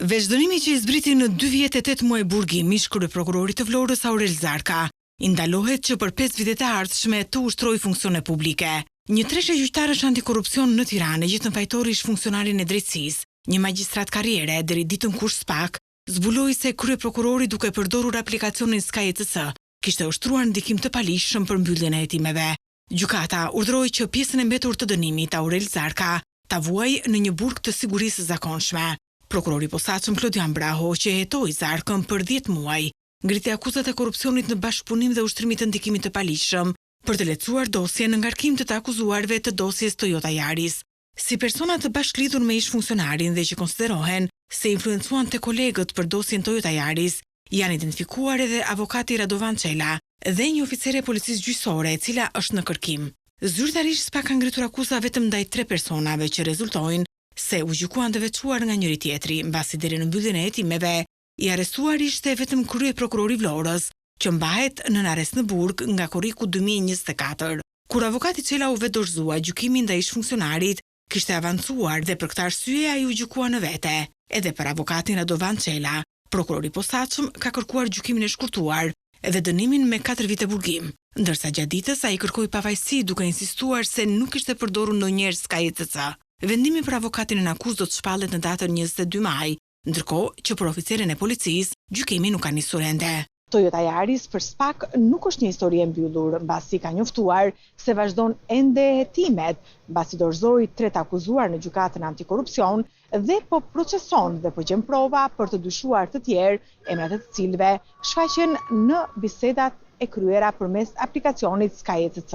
Veç dënimi që i zbriti në 2 vjet e 8 muaj burgim, ish kryeprokurori të Vlorës Aurel Zarka, i ndalohet që për 5 vitet e ardhshme të ushtrojë funksione publike. Një treshe gjyqtarësh antikorrupsion në Tiranë, gjithë në fajtori ish funksionarin e drejtësisë, një magjistrat karriere deri ditën kur SPAK zbuloi se kryeprokurori duke përdorur aplikacionin SkyECC kishte ushtruar ndikim të palishëm për mbylljen e hetimeve. Gjykata urdhëroi që pjesën e mbetur të dënimit Aurel Zarka ta vuajë në një burg të sigurisë së zakonshme. Prokurori i posaçëm Klodian Braho, që hetoi Zarkën për 10 muaj, ngriti akuzat e korrupsionit në bashkëpunim dhe ushtrimit të ndikimit të palishëm për të lehtësuar dosjen në ngarkim të akuzuarve të dosjes Toyota Yaris. Si persona të bashklidhur me ish funksionarin dhe që konsiderohen se influencuan të kolegët për dosjen Toyota Yaris, janë identifikuar edhe avokati Radovan Çela dhe një oficere e policisë gjyqësore e cila është në kërkim. Zyrtarisht SPAK ka ngritur akuza vetëm ndaj 3 personave që rezultojnë se u gjykuan të veçuar nga njëri tjetri, mbasi deri në mbylljen e hetimeve i arrestuar ishte vetëm kryeprokurori i Vlorës, që mbahet në arrest në burg nga korriku 2024. Kur avokati Çela u dorëzua gjykimin ndaj ish funksionarit, kishte avancuar dhe për këtë arsye ai u gjykua në vete. Edhe për avokatin Radovan Çela, prokurori i posaçëm ka kërkuar gjykimin e shkurtuar dhe dënimin me 4 vite burgim, ndërsa gjatë ditës ai kërkoi pavajsi duke insistuar se nuk kishte përdorur ndonjëherë SkyECC. Vendimi për avokatin e akuzë do të shpallet në datën 22 maj, ndërkohë që për oficerin e policisë gjykimi nuk ka nisur ende. Toyota Yaris për SPAK nuk është një histori e mbyllur, mbasi ka njoftuar se vazhdon ende hetimet, mbasi dorëzoi 3 akuzuar në gjykatën antikorrupsion dhe po proceson dhe po gjen prova për të dyshuar të tjerë, emrat e të cilëve shfaqen në bisedat e kryera përmes aplikacionit SkyECC.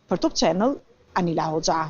Për Top Channel, Anila Hoxha.